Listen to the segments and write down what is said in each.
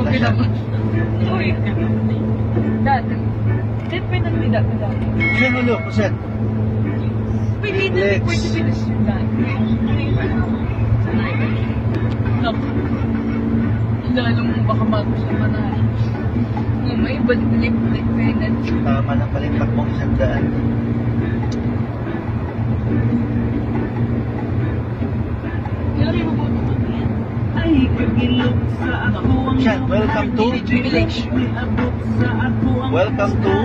na siya. Uy, dati. Hindi pinagbidak ko dati. Yan ulo, kuset. Pwede na Legs. pwede pinas yung dati. Naku. Lalong baka bago siya manay. Kung may balik-balik pregnancy. Tama na palimpak mong 100. Yari mo ba? Ay kagilok sa ako ang Siya, welcome to Welcome to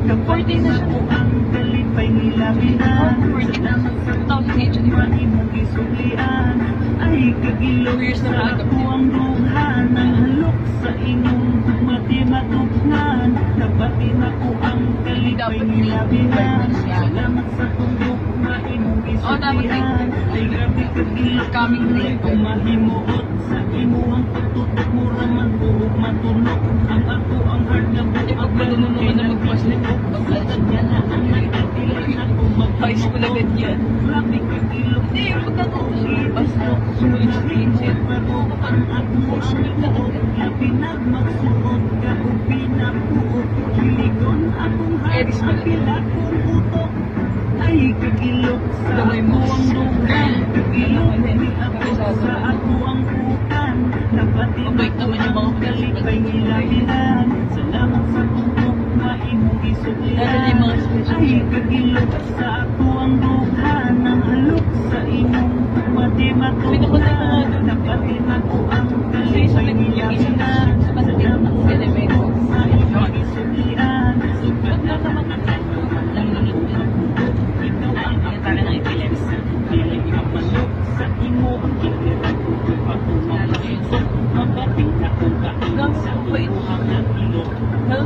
Kapag ako ang kalipay nilabihan Salamat sa tuwa imong isulian Ay kagilok sa ako ang duha Nang halok sa inyong mati matuknan Nabatin ako ang kalipay nilabihan Salamat sa tugma imong isulian Ay grabe kagilok Coming late. kung mahimuot sa imo ang pagtutok mo raman buhok matulog ang ako ang hard na buhok Pag malunod naman na magpaslit ko, pagkatad niya na ang nagkatilan ako high school agad yan. grabe kagilok Hindi, pagkatapos ko yung basta. sulit pero ang ako ang ikaot labi na magsuot ka o pinapuot hiligon akong hard ang pila kong utok ay kagilok sa Damay ako mo. ang dugan kagilok ni ako sa ako ang bukan nabatin Mabait naman yung mga kalipay nilabihan salamat sa tugtog na imong Lalo na isulian yung mga special ay kagilok sa ako ang dugan ang halok sa imong mati matulan nabatin ako ang kalipay nilabihan salamat sa tugtog na imong isulian sugat na naman ikaw ang akala ng epilepsy Piling ka manok sa imo ang kinirat Ako mamasok, mabating na kung kain sa imo ang natilok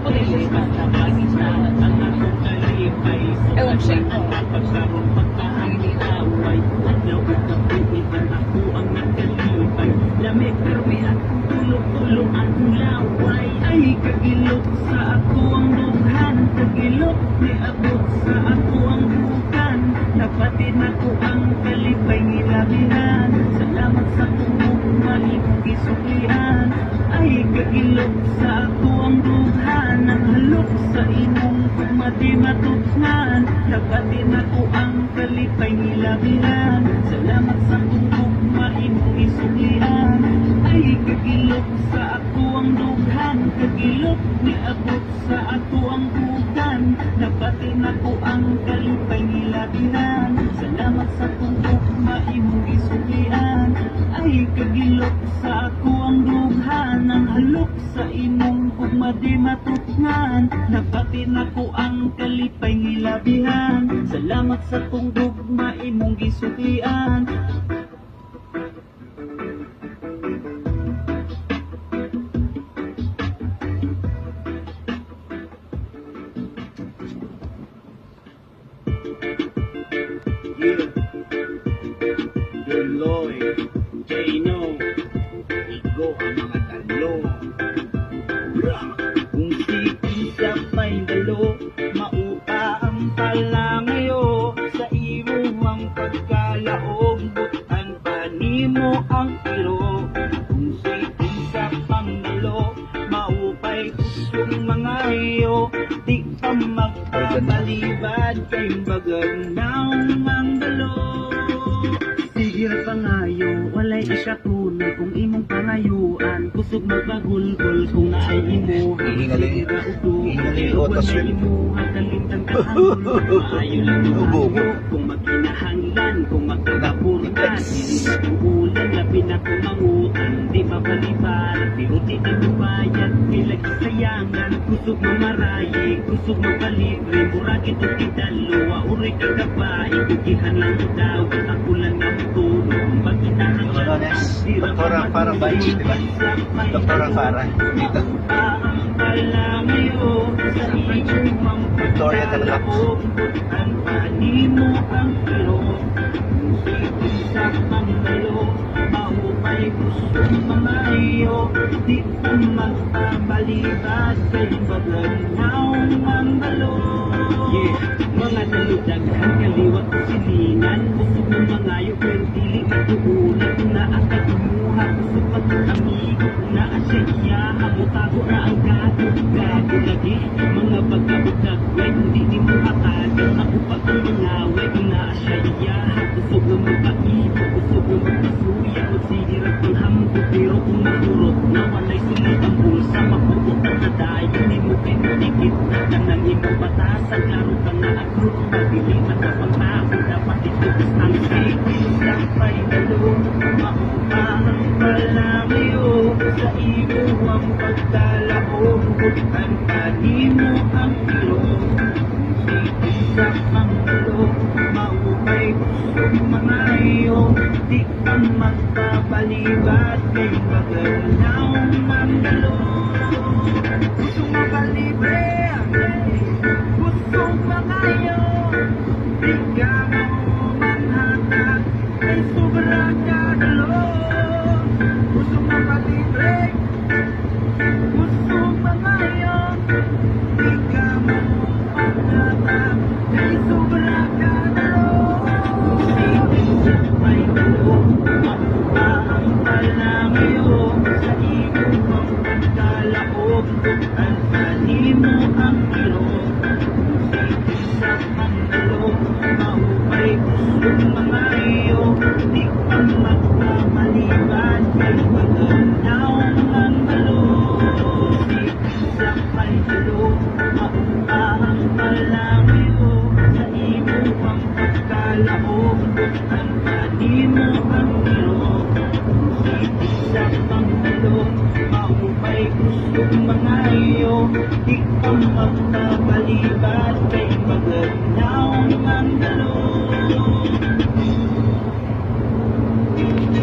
Piling ka na magisa ang akong kalipay Ewan siya. Pagkaroon pagkahanginaway Adlaw at kapitan ako ang nakalipay Lamig permi at tulog-tulog ang laway Ay kagilok sa ako ang dughan Kagilok ni abot sa ako ang bukan Napatin ako ang kalipay nilabihan Salamat sa tugtog na imong gisuklian Ay kagilok sa ako ang dughan Ang halok sa imong mati matuknan Napatin ako ang kalipay nilabihan Salamat sa tugtog na imong gisuklian Ay kagilok sa ako ang dughan Kagilok ni abot sa ako ang bukan Napatin ako ang kalipay nilabihan Salamat sa tugtog na imong gisuklian Ay kagilok sa ako ang dughan Ang halok sa imong ugmadi matuknan Napatin ako ang kalipay nilabihan Salamat sa tugtog na imong gisuklian Yeah. Deloy, Jano, Igo ang mga talo. Kung si may dalo, maupa ang palangayo. Sa imo ang pagkalaog, butan pa nimo ang iro. Kung si pang dalo, maupay kusong mga iyo. Di pa magpabalibad kay bagang naong ang dalo. Sige ra pangayo, walay ikatulog kung imong pangayuan. Kusog magpagulgol kung naay imo. Hihingali. Sige ra udo, Hihingali otas yun. imo kalintang kahangol. Maayo lang Ubo. maayo kung magkinahanglan, kung magkakaburkan. Hindi ulan, labi na kung mangutan. Di mapaliban, pero di bayad. Bilag sayangan, kusog mamaraye, kusog mapalibre. Murag ito kidalo, uri kagabay. Kukihan lang daw, ako lang ang tulong. Magkinahanglan, Lones, Doktora Farah Baich, di ba? Doktora Farah, dito. Victoria talaga. Ang panimo ang ilo, sa pangalo, maupay gusto mamayo, di ko magpabalibad kay baganaw ang balo. Yeah, mga daludaghan kaliwat silingan, busog ng mangayo pero dili katuunan na akad umuha, busog pag amigo na asya iya, hamot Ura ang gago lagi mga pagkabugag way hindi di mo akala ako pa ang mangaway inaasaya kusog na magpaibo kusog na magpasuya magsihirap ang hambog pero kung mahurot na walay sunod ang bulsa mapugot ang nadayo di mo pinutikit na kanang imo batasan laro ka na agro pagdiliman ka pang tao dapat itutos ang sapay dalo maupahang palamayo sa iyo ang pagdalaog ang panimo ang ilong iisa ang ulo maupay kusog mga iyo di ka magpapalibat kay magalaw ang dalo gusto makalibre gusto makayo di ka manhatag ay sobra ka dalo gusto makalibre gusto makayo di ka manhatag ay sobra ka dalo may dalo makuha ang palamayo sa iyo ang pagkalaog ang animo ang ilong sa pangdalo maupay kusog mga iyo di ka magpapaliban kay maganaw ang dalo sa pangdalo makuha ang palamayo sa iyo ang pagkalaog ang animo ang ilong sa pangdalo maupay kusog mga iyo di ka magpapaliban kay maganaw